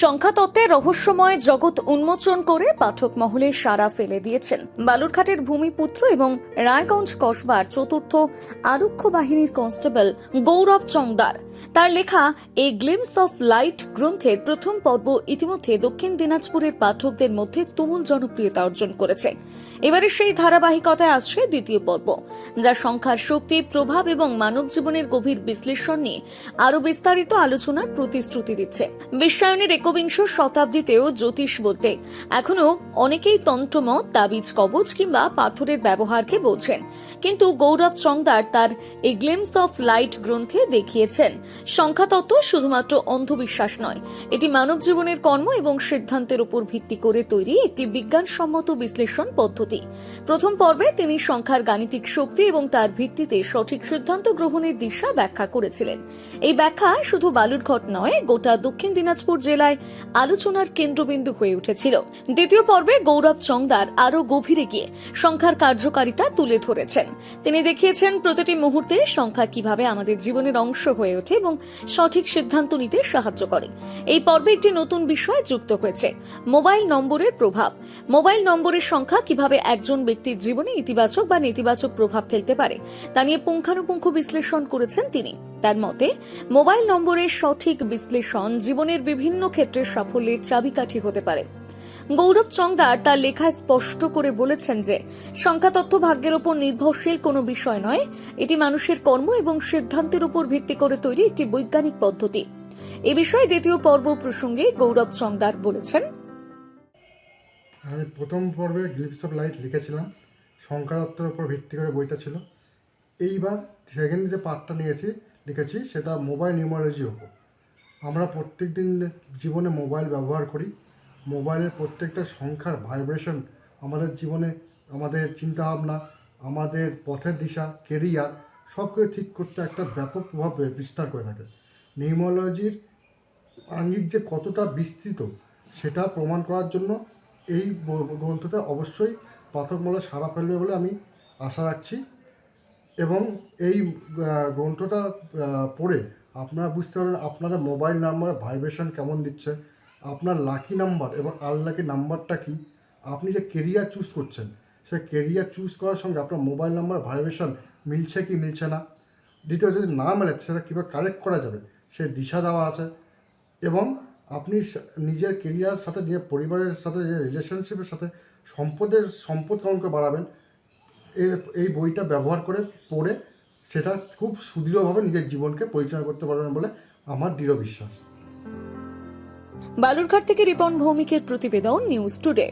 সংখ্যাতত্ত্বের রহস্যময় জগৎ উন্মোচন করে পাঠক মহলে সাড়া ফেলে দিয়েছেন বালুরঘাটের ভূমিপুত্র এবং রায়গঞ্জ কসবার চতুর্থ আরক্ষ বাহিনীর কনস্টেবল গৌরব চংদার। তার লেখা এ গ্লিমস অফ লাইট গ্রন্থের প্রথম পর্ব ইতিমধ্যে দক্ষিণ দিনাজপুরের পাঠকদের মধ্যে তুমুল জনপ্রিয়তা অর্জন করেছে। এবারে সেই ধারাবাহিকতায় আসছে দ্বিতীয় পর্ব, যা সংখ্যার শক্তি, প্রভাব এবং মানব জীবনের গভীর বিশ্লেষণ নিয়ে আরো বিস্তারিত আলোচনার প্রতিশ্রুতি দিচ্ছে। বিশ্বায়নের একবিংশ শতাব্দীতেও জ্যোতিষ বলতে এখনো অনেকেই তন্ত্রমত, তাবিজ কবচ কিংবা পাথরের ব্যবহারকে বোঝেন, কিন্তু গৌরব চংদার তার এ গ্লিমস অফ লাইট গ্রন্থে দেখিয়েছেন সংখ্যাতত্ত্ব শুধুমাত্র অন্ধবিশ্বাস নয়, এটি মানব জীবনের কর্ম এবং সিদ্ধান্তের উপর ভিত্তি করে তৈরি একটি বিজ্ঞানসম্মত বিশ্লেষণ পদ্ধতি। প্রথম পর্বে তিনি সংখ্যার গাণিতিক শক্তি এবং তার ভিত্তিতে সঠিক সিদ্ধান্ত গ্রহণের দিশা ব্যাখ্যা করেছিলেন। এই ব্যাখ্যা শুধু বালুরঘাট নয়, গোটা দক্ষিণ দিনাজপুর জেলায় আলোচনার কেন্দ্রবিন্দু হয়ে উঠেছিল। দ্বিতীয় পর্বে গৌরব চংদার আরো গভীরে গিয়ে সংখ্যার কার্যকারিতা তুলে ধরেছেন। তিনি দেখিয়েছেন প্রতিটি মুহূর্তে সংখ্যা কিভাবে আমাদের জীবনের অংশ হয়ে ওঠে এবং সঠিক সিদ্ধান্ত নিতে সাহায্য করে। এই পর্বে একটি নতুন বিষয় যুক্ত হয়েছে, মোবাইল নম্বরের প্রভাব। মোবাইল নম্বরের সংখ্যা কিভাবে একজন ব্যক্তির জীবনে ইতিবাচক বা নেতিবাচক প্রভাব ফেলতে পারে তা নিয়ে পুঙ্খানুপুঙ্খ বিশ্লেষণ করেছেন তিনি। তার মতে, মোবাইল নম্বরের সঠিক বিশ্লেষণ জীবনের বিভিন্ন ক্ষেত্রে সাফল্যের চাবিকাঠি হতে পারে। গৌরব চংদার তার লেখায় স্পষ্ট করে বলেছেন যে সংখ্যাতত্ত্ব ভাগ্যের উপর নির্ভরশীল কোনো বিষয় নয়, এটি মানুষের কর্ম এবং সিদ্ধান্তের উপর ভিত্তি করে তৈরি একটি বৈজ্ঞানিক পদ্ধতি। এ বিষয়ে দ্বিতীয় পর্ব প্রসঙ্গে গৌরব চংদার বলেছেন, আমি প্রথম পর্বে গ্লিপস অফ লাইট লিখেছিলাম, সংখ্যাতত্ত্বের উপর ভিত্তি করে বইটা ছিল। এইবার সেকেন্ড যে পার্টটা লিখেছি সেটা মোবাইল নিউমারোলজির উপর। আমরা প্রত্যেক দিন জীবনে মোবাইল ব্যবহার করি। মোবাইলের প্রত্যেকটা সংখ্যার ভাইব্রেশন আমাদের জীবনে, আমাদের চিন্তাভাবনা, আমাদের পথের দিশা, কেরিয়ার সবকে ঠিক করতে একটা ব্যাপক প্রভাব বিস্তার করে থাকে। নিউমারোলজির আঙ্গিক যে কতটা বিস্তৃত সেটা প্রমাণ করার জন্য এই গ্রন্থটা অবশ্যই পাঠক মহলে সাড়া ফেলবে বলে আমি আশা রাখছি। এবং এই গ্রন্থটা পড়ে আপনারা বুঝতে পারবেন আপনারা মোবাইল নাম্বারের ভাইব্রেশন কেমন দিচ্ছে, আপনার লাকি নাম্বার এবং আনলাকি নাম্বারটা কি, আপনি যে কেরিয়ার চুজ করছেন সেই কেরিয়ার চুজ করার সঙ্গে আপনার মোবাইল নাম্বার ভাইব্রেশন মিলছে কি মিলছে না, দ্বিতীয় যদি না মেলে সেটা কীভাবে কারেক্ট করা যাবে সেই দিশা দেওয়া আছে। এবং আপনি নিজের কেরিয়ার সাথে, নিজের পরিবারের সাথে, নিজের রিলেশনশিপের সাথে সম্পদ কেমন করে বাড়াবেন, এই বইটা ব্যবহার করে পড়ে সেটা খুব সুদৃঢ়ভাবে নিজের জীবনকে পরিচালনা করতে পারবেন বলে আমার দৃঢ় বিশ্বাস। বালুরঘাট থেকে রিপন ভৌমিকের প্রতিবেদন, নিউজ টুডে।